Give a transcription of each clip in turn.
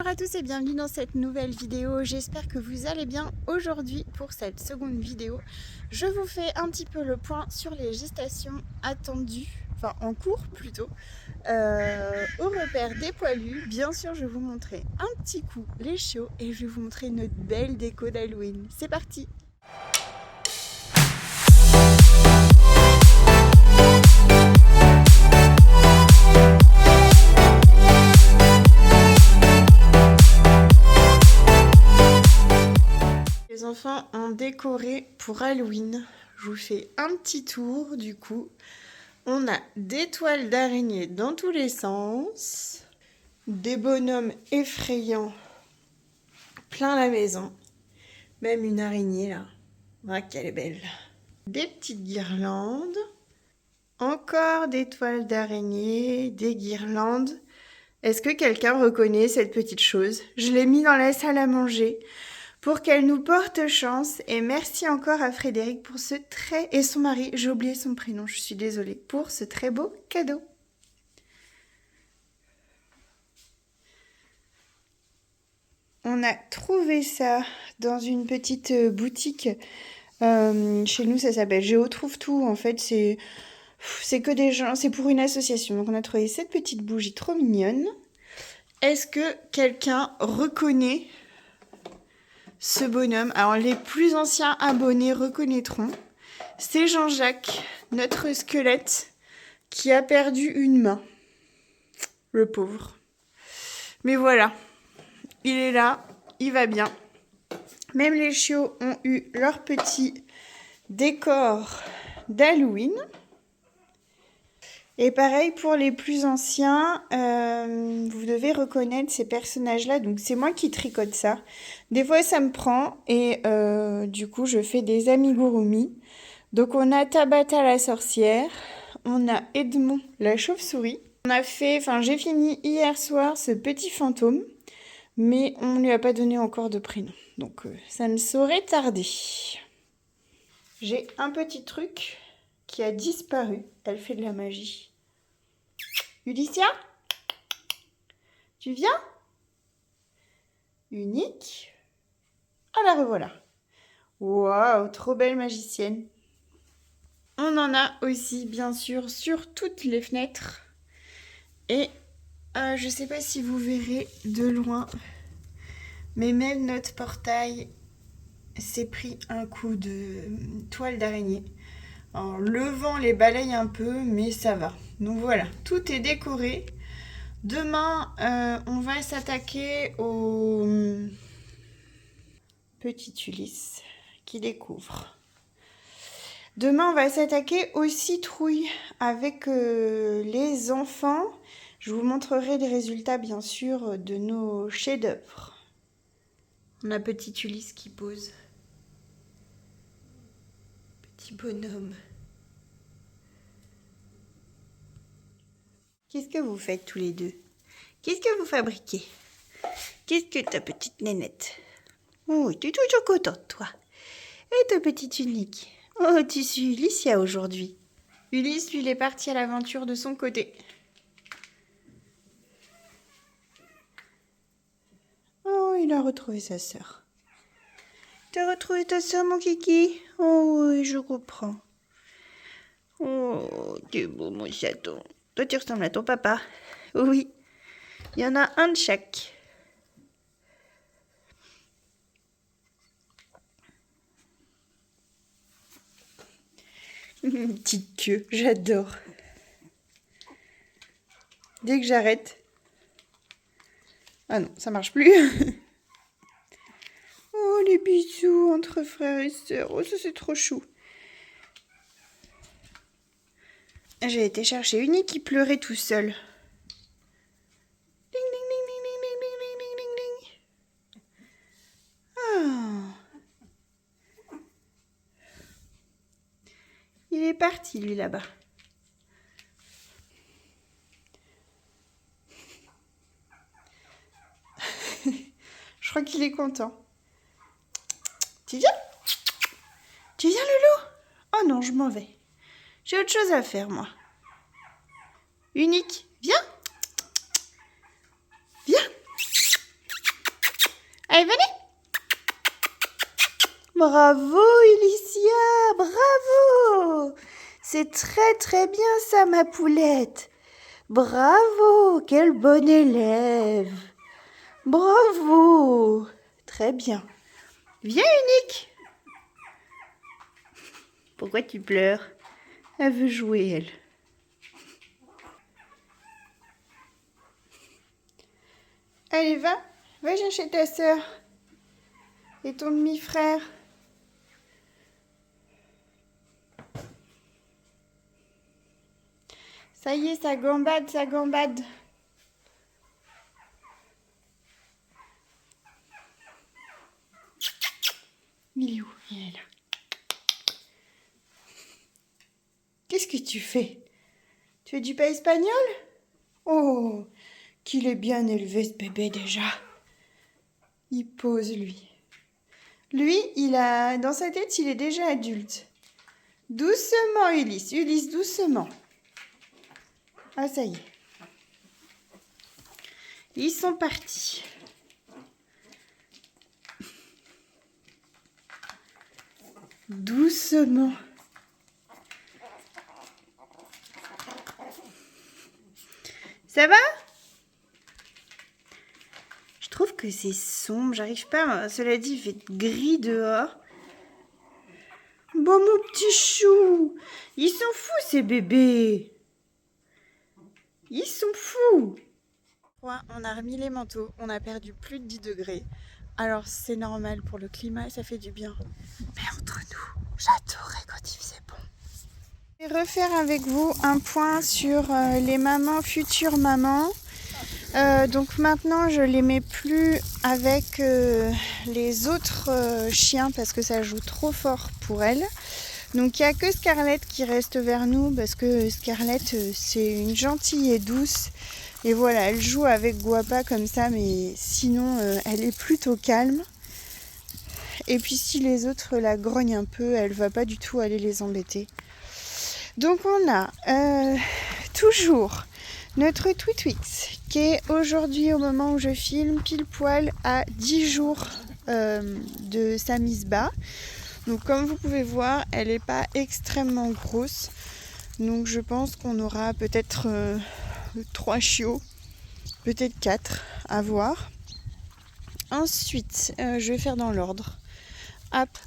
Bonjour à tous et bienvenue dans cette nouvelle vidéo, j'espère que vous allez bien. Aujourd'hui pour cette seconde vidéo, je vous fais un petit peu le point sur les gestations attendues, enfin en cours plutôt, au repère des poilus. Bien sûr je vais vous montrer un petit coup les chiots et je vais vous montrer notre belle déco d'Halloween. C'est parti! Les enfants ont décoré pour Halloween. Je vous fais un petit tour du coup. On a des toiles d'araignée dans tous les sens, des bonhommes effrayants plein la maison, même une araignée là. Ah, qu'elle est belle. Des petites guirlandes, encore des toiles d'araignée, des guirlandes. Est-ce que quelqu'un reconnaît cette petite chose? Je l'ai mis dans la salle à manger pour qu'elle nous porte chance. Et merci encore à Frédéric pour ce très... Et son mari, j'ai oublié son prénom, je suis désolée, pour ce très beau cadeau. On a trouvé ça dans une petite boutique. Chez nous, ça s'appelle Géo Trouve Tout. En fait, c'est que des gens, c'est pour une association. Donc, on a trouvé cette petite bougie trop mignonne. Est-ce que quelqu'un reconnaît ce bonhomme? Alors, les plus anciens abonnés reconnaîtront. C'est Jean-Jacques, notre squelette, qui a perdu une main. Le pauvre. Mais voilà. Il est là, il va bien. Même les chiots ont eu leur petit décor d'Halloween. Et pareil pour les plus anciens, vous devez reconnaître ces personnages-là. Donc c'est moi qui tricote ça. Des fois ça me prend et du coup je fais des amigurumi. Donc on a Tabata la sorcière, on a Edmond la chauve-souris. J'ai fini hier soir ce petit fantôme. Mais on ne lui a pas donné encore de prénom. Donc ça ne saurait tarder. J'ai un petit truc qui a disparu. Elle fait de la magie. Ulycia? Tu viens? Unique? Ah, la revoilà. Waouh, trop belle magicienne. On en a aussi, bien sûr, sur toutes les fenêtres. Et je ne sais pas si vous verrez de loin, mais même notre portail s'est pris un coup de toile d'araignée. Alors, le vent les balaye un peu, mais ça va. Donc voilà, tout est décoré. Demain, on va s'attaquer au petit Ulysse qui découvre. Demain, on va s'attaquer aux citrouilles avec les enfants. Je vous montrerai les résultats, bien sûr, de nos chefs-d'œuvre. On a petit Ulysse qui pose. Petit bonhomme. Qu'est-ce que vous faites tous les deux? Qu'est-ce que vous fabriquez? Qu'est-ce que ta petite nénette? Oh, tu es toujours contente, toi. Et ta petite Unique? Oh, tu suis Ulycia aujourd'hui. Ulysse, lui, il est parti à l'aventure de son côté. Oh, il a retrouvé sa sœur. T'as retrouvé ta sœur, mon kiki? Oh, oui, je comprends. Oh, t'es beau, mon chaton. Toi, tu ressembles à ton papa. Oui, il y en a un de chaque. Une petite queue, j'adore. Dès que j'arrête... Ah non, ça marche plus. Oh, les bisous entre frères et sœurs. Oh, ça c'est trop chou. J'ai été chercher Unique qui pleurait tout seul. Ding, ding, ding, ding, ding, ding, ding, ding, ding, ding. Oh. Il est parti, lui, là-bas. Je crois qu'il est content. Tu viens? Tu viens, Loulou? Oh non, je m'en vais. J'ai autre chose à faire, moi. Unique, viens. Viens. Allez, venez. Bravo, Ulycia, bravo. C'est très très bien ça, ma poulette. Bravo, quel bon élève. Bravo. Très bien. Viens, Unique. Pourquoi tu pleures? Elle veut jouer, elle. Allez, va viens chez ta sœur et ton demi-frère. Ça y est, ça gambade, ça gambade. Il est où? Il est là. Qu'est-ce que tu fais? Tu es du pas espagnol? Oh, qu'il est bien élevé ce bébé déjà. Il pose lui. Lui, dans sa tête, il est déjà adulte. Doucement, Ulysse. Ulysse, doucement. Ah, ça y est. Ils sont partis. Doucement. Ça va? Je trouve que c'est sombre. J'arrive pas. Cela dit, il fait gris dehors. Bon, mon petit chou. Ils sont fous, ces bébés. Ils sont fous. On a remis les manteaux. On a perdu plus de 10 degrés. Alors, c'est normal pour le climat et ça fait du bien. Mais entre nous, j'adorais quand il faisait bon. Je vais refaire avec vous un point sur les mamans, futures mamans. Donc maintenant, je les mets plus avec les autres chiens parce que ça joue trop fort pour elles. Donc il n'y a que Scarlett qui reste vers nous parce que Scarlett, c'est une gentille et douce. Et voilà, elle joue avec Guapa comme ça, mais sinon, elle est plutôt calme. Et puis si les autres la grognent un peu, elle va pas du tout aller les embêter. Donc on a toujours notre Twitwix qui est aujourd'hui, au moment où je filme, pile poil à 10 jours de sa mise bas. Donc comme vous pouvez voir, elle n'est pas extrêmement grosse. Donc je pense qu'on aura peut-être 3 chiots, peut-être 4 à voir. Ensuite, je vais faire dans l'ordre.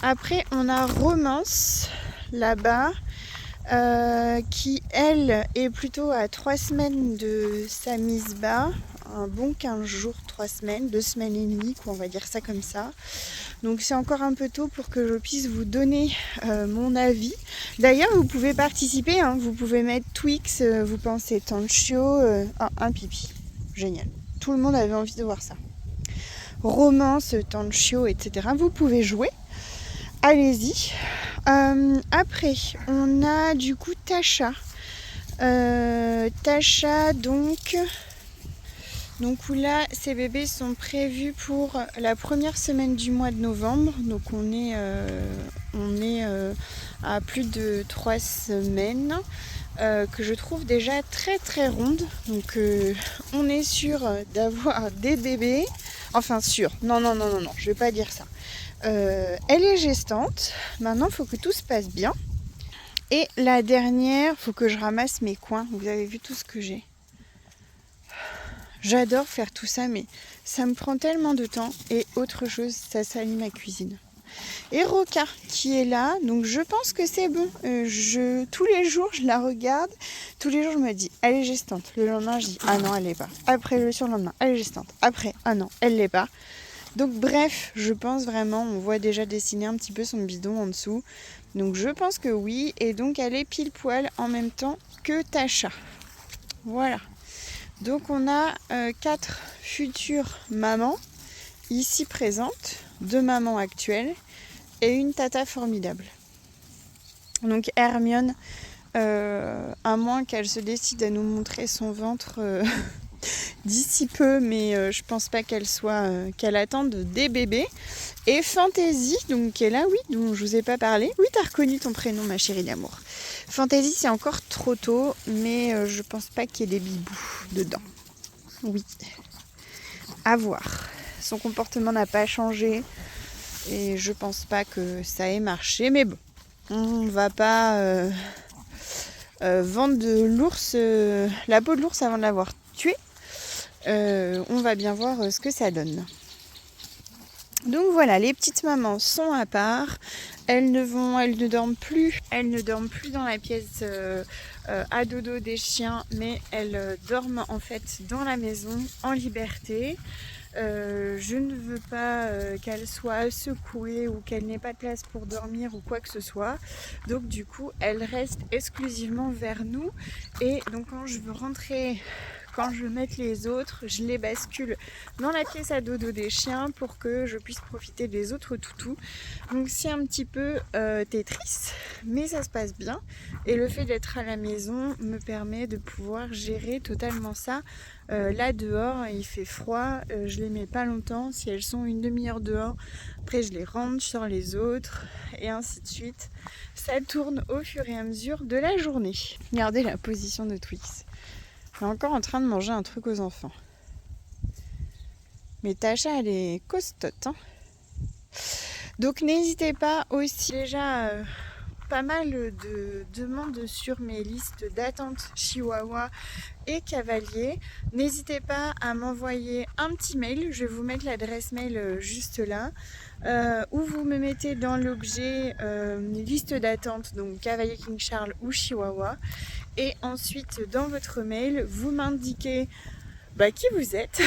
Après, on a Romance là-bas. Qui elle est plutôt à 3 semaines de sa mise bas, un bon 15 jours, 3 semaines, 2 semaines et demie, quoi, on va dire ça comme ça. Donc c'est encore un peu tôt pour que je puisse vous donner mon avis. D'ailleurs vous pouvez participer, hein, vous pouvez mettre Twix, vous pensez Tanchio, un pipi, génial. Tout le monde avait envie de voir ça. Romance, Tanchio, etc. Vous pouvez jouer. Allez-y. Après, on a du coup Tasha. Tasha, donc où là, ces bébés sont prévus pour la première semaine du mois de novembre. Donc on est à plus de 3 semaines. Que je trouve déjà très très ronde. Donc on est sûr d'avoir des bébés. Enfin sûr. Non, je vais pas dire ça. Elle est gestante. Maintenant, il faut que tout se passe bien. Et la dernière, il faut que je ramasse mes coins. Vous avez vu tout ce que j'ai. J'adore faire tout ça, mais ça me prend tellement de temps. Et autre chose, ça salit ma cuisine. Et Roca qui est là. Donc je pense que c'est bon. Tous les jours, je la regarde. Tous les jours, je me dis, elle est gestante. Le lendemain, je dis, ah non, elle l'est pas. Après, le surlendemain, elle est gestante. Après, ah non, elle l'est pas. Donc bref, je pense vraiment, on voit déjà dessiner un petit peu son bidon en dessous. Donc je pense que oui, et donc elle est pile poil en même temps que Tasha. Voilà. Donc on a 4 futures mamans ici présentes, 2 mamans actuelles et une tata formidable. Donc Hermione, à moins qu'elle se décide à nous montrer son ventre d'ici peu, mais je pense pas qu'elle attende des bébés. Et Fantasy, donc qui est là, oui, dont je vous ai pas parlé. Oui, t'as reconnu ton prénom, ma chérie d'amour. Fantasy, c'est encore trop tôt, mais je pense pas qu'il y ait des bibous dedans. Oui, à voir. Son comportement n'a pas changé. Et je pense pas que ça ait marché. Mais bon, on va pas vendre de l'ours, la peau de l'ours avant de l'avoir tué. On va bien voir ce que ça donne. Donc voilà, les petites mamans sont à part. Elles ne dorment plus dans la pièce à dodo des chiens, mais elles dorment en fait dans la maison en liberté. Je ne veux pas qu'elle soit secouée ou qu'elle n'ait pas de place pour dormir ou quoi que ce soit. Donc du coup, elle reste exclusivement vers nous. Et donc quand je veux rentrer, quand je veux mettre les autres, je les bascule dans la pièce à dodo des chiens pour que je puisse profiter des autres toutous. Donc c'est un petit peu Tetris, mais ça se passe bien. Et le fait d'être à la maison me permet de pouvoir gérer totalement ça. Là dehors il fait froid, je les mets pas longtemps, si elles sont une demi-heure dehors, après je les rentre, je sors les autres et ainsi de suite. Ça tourne au fur et à mesure de la journée. Regardez la position de Twix. Elle est encore en train de manger un truc aux enfants. Mais Tasha elle est costote, hein. Donc n'hésitez pas aussi, déjà pas mal de demandes sur mes listes d'attente Chihuahua et Cavalier. N'hésitez pas à m'envoyer un petit mail, je vais vous mettre l'adresse mail juste là, où vous me mettez dans l'objet liste d'attente, donc Cavalier, King Charles ou Chihuahua, et ensuite dans votre mail vous m'indiquez qui vous êtes,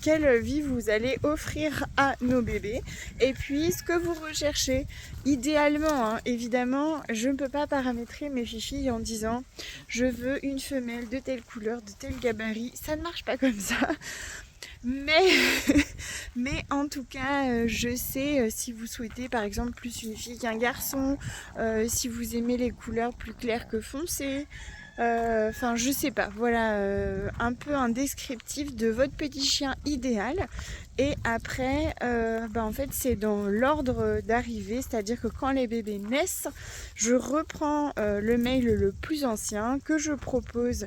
quelle vie vous allez offrir à nos bébés et puis ce que vous recherchez. Idéalement, hein, évidemment, je ne peux pas paramétrer mes filles en disant je veux une femelle de telle couleur, de tel gabarit, ça ne marche pas comme ça. Mais en tout cas, je sais si vous souhaitez par exemple plus une fille qu'un garçon, si vous aimez les couleurs plus claires que foncées. Enfin, je sais pas, voilà, un peu un descriptif de votre petit chien idéal. Et après, en fait, c'est dans l'ordre d'arrivée, c'est-à-dire que quand les bébés naissent, je reprends le mail le plus ancien que je propose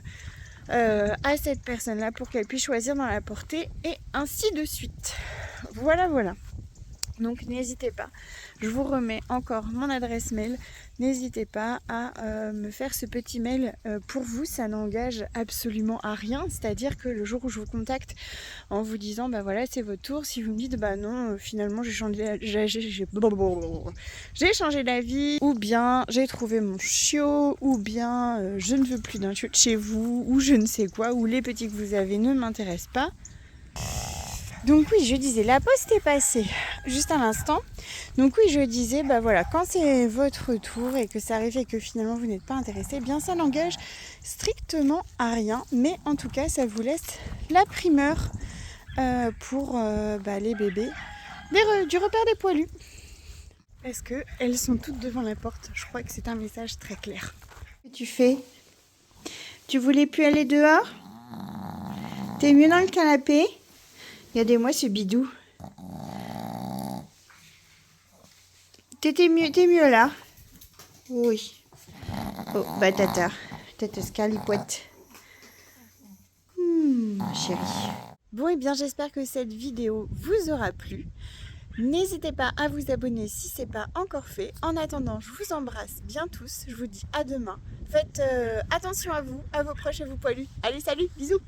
à cette personne-là pour qu'elle puisse choisir dans la portée et ainsi de suite. Voilà. Donc n'hésitez pas, je vous remets encore mon adresse mail, n'hésitez pas à me faire ce petit mail pour vous, ça n'engage absolument à rien, c'est-à-dire que le jour où je vous contacte en vous disant voilà c'est votre tour, si vous me dites non finalement j'ai changé d'avis, ou bien j'ai trouvé mon chiot, ou bien je ne veux plus d'un chiot de chez vous, ou je ne sais quoi, ou les petits que vous avez ne m'intéressent pas. Donc oui, je disais, la poste est passée juste à l'instant. Donc oui, je disais, quand c'est votre tour et que ça arrive et que finalement vous n'êtes pas intéressé, bien ça n'engage strictement à rien. Mais en tout cas, ça vous laisse la primeur pour les bébés du repère des poilus. Parce qu'elles sont toutes devant la porte. Je crois que c'est un message très clair. Qu'est-ce que tu fais ? Tu voulais plus aller dehors ? T'es mieux dans le canapé ? Regardez-moi ce bidou. T'es mieux là ? Oui. Oh, tata Scarlipouette. Chérie. Bon, et bien j'espère que cette vidéo vous aura plu. N'hésitez pas à vous abonner si ce n'est pas encore fait. En attendant, je vous embrasse bien tous. Je vous dis à demain. Faites attention à vous, à vos proches et à vos poilus. Allez, salut, bisous.